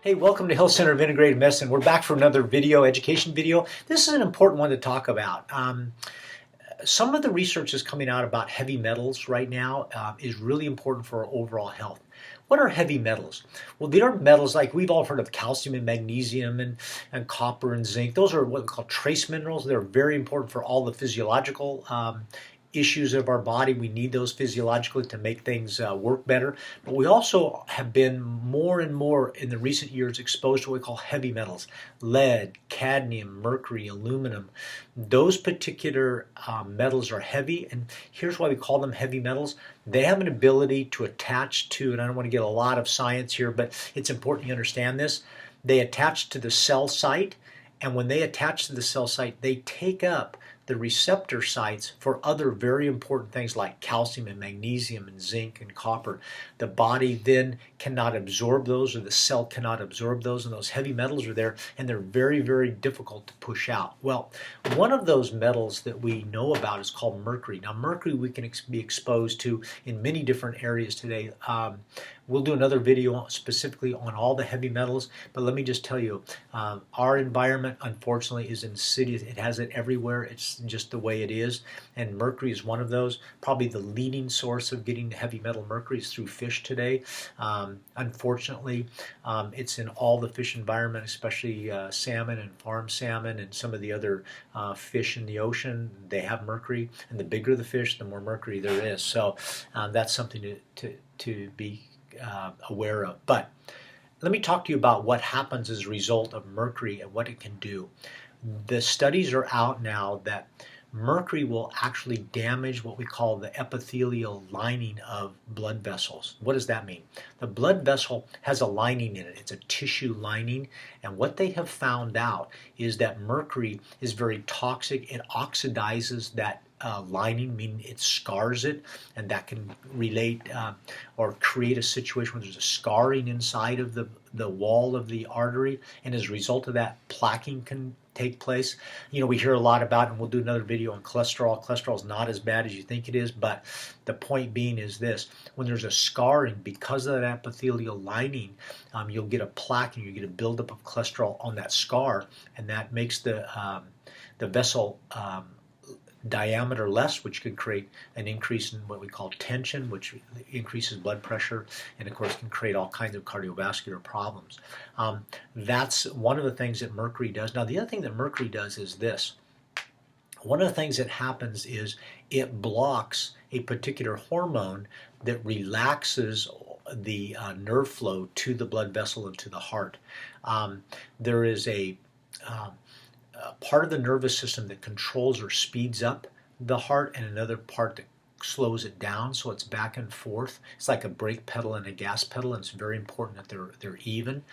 Hey, welcome to Health Center of Integrated Medicine. We're back for another education video. This is an important one to talk about. Some of the research is coming out about heavy metals right now is really important for our overall health. What are heavy metals? Well, they are metals like we've all heard of calcium and magnesium and copper and zinc. Those are what we call trace minerals. They're very important for all the physiological issues of our body. We need those physiologically to make things work better. But we also have been more and more in the recent years exposed to what we call heavy metals: lead, cadmium, mercury, aluminum. Those particular metals are heavy, and here's why we call them heavy metals. They have an ability to attach to, and I don't want to get a lot of science here, but it's important you understand this. They attach to the cell site, and when they attach to the cell site, they take up the receptor sites for other very important things like calcium and magnesium and zinc and copper. The body then cannot absorb those, or the cell cannot absorb those, and those heavy metals are there, and they're very, very difficult to push out. Well, one of those metals that we know about is called mercury. Now, mercury we can be exposed to in many different areas today. We'll do another video specifically on all the heavy metals, but let me just tell you, our environment, unfortunately, is insidious. It has it everywhere. It's just the way it is, and mercury is one of those. Probably the leading source of getting heavy metal mercury is through fish today. Unfortunately, it's in all the fish environment, especially salmon and farm salmon and some of the other fish in the ocean. They have mercury, and the bigger the fish, the more mercury there is. So that's something to be aware of. But let me talk to you about what happens as a result of mercury and what it can do. The studies are out now that mercury will actually damage what we call the epithelial lining of blood vessels. What does that mean? The blood vessel has a lining in it. It's a tissue lining, and what they have found out is that mercury is very toxic. It oxidizes that lining, meaning it scars it, and that can relate or create a situation where there's a scarring inside of the wall of the artery, and as a result of that, plaquing can take place. You know, we hear a lot about, and we'll do another video on cholesterol. Cholesterol is not as bad as you think it is, but the point being is this: when there's a scarring because of that epithelial lining, you'll get a plaque and you get a buildup of cholesterol on that scar, and that makes the vessel diameter less, which could create an increase in what we call tension, which increases blood pressure, and of course can create all kinds of cardiovascular problems. That's one of the things that mercury does. Now, the other thing that mercury does is this. One of the things that happens is it blocks a particular hormone that relaxes the nerve flow to the blood vessel and to the heart. There is a part of the nervous system that controls or speeds up the heart, and another part that slows it down, so it's back and forth. It's like a brake pedal and a gas pedal, and it's very important that they're even.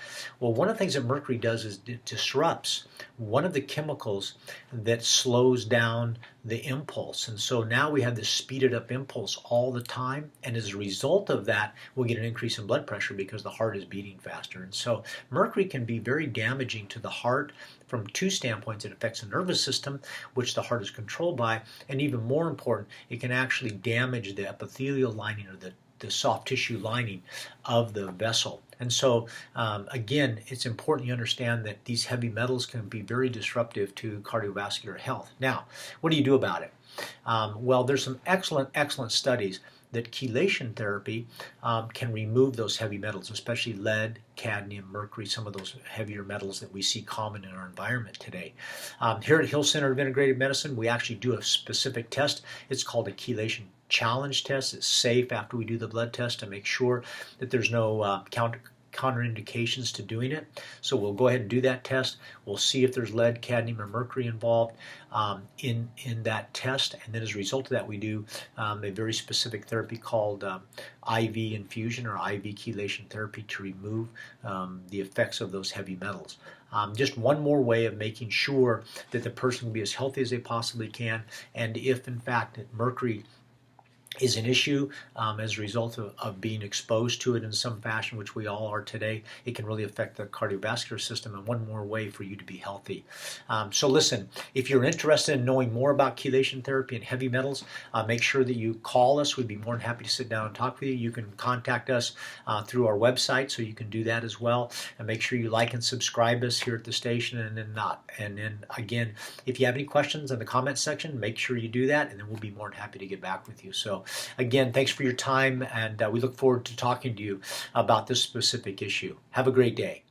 Well, one of the things that mercury does is it disrupts one of the chemicals that slows down the impulse, and so now we have this speeded up impulse all the time, and as a result of that, we'll get an increase in blood pressure because the heart is beating faster. And so mercury can be very damaging to the heart from two standpoints. It affects the nervous system, which the heart is controlled by, and even more important, it can actually damage the epithelial lining, or the soft tissue lining of the vessel. And so, again, it's important you understand that these heavy metals can be very disruptive to cardiovascular health. Now, what do you do about it? Well, there's some excellent studies that chelation therapy can remove those heavy metals, especially lead, cadmium, mercury, some of those heavier metals that we see common in our environment today. Here at Hill Center of Integrated Medicine, we actually do a specific test. It's called a chelation challenge test. It's safe after we do the blood test to make sure that there's no counterindications to doing it. So we'll go ahead and do that test. We'll see if there's lead, cadmium, or mercury involved in that test, and then as a result of that, we do a very specific therapy called IV infusion or IV chelation therapy to remove the effects of those heavy metals. Just one more way of making sure that the person can be as healthy as they possibly can, and if in fact mercury is an issue as a result of being exposed to it in some fashion, which we all are today. It can really affect the cardiovascular system, and one more way for you to be healthy. So listen, if you're interested in knowing more about chelation therapy and heavy metals, make sure that you call us. We'd be more than happy to sit down and talk with you. You can contact us through our website, so you can do that as well. And make sure you like and subscribe us here at the station, and then again, if you have any questions in the comments section, make sure you do that, and then we'll be more than happy to get back with you. So again, thanks for your time, and we look forward to talking to you about this specific issue. Have a great day.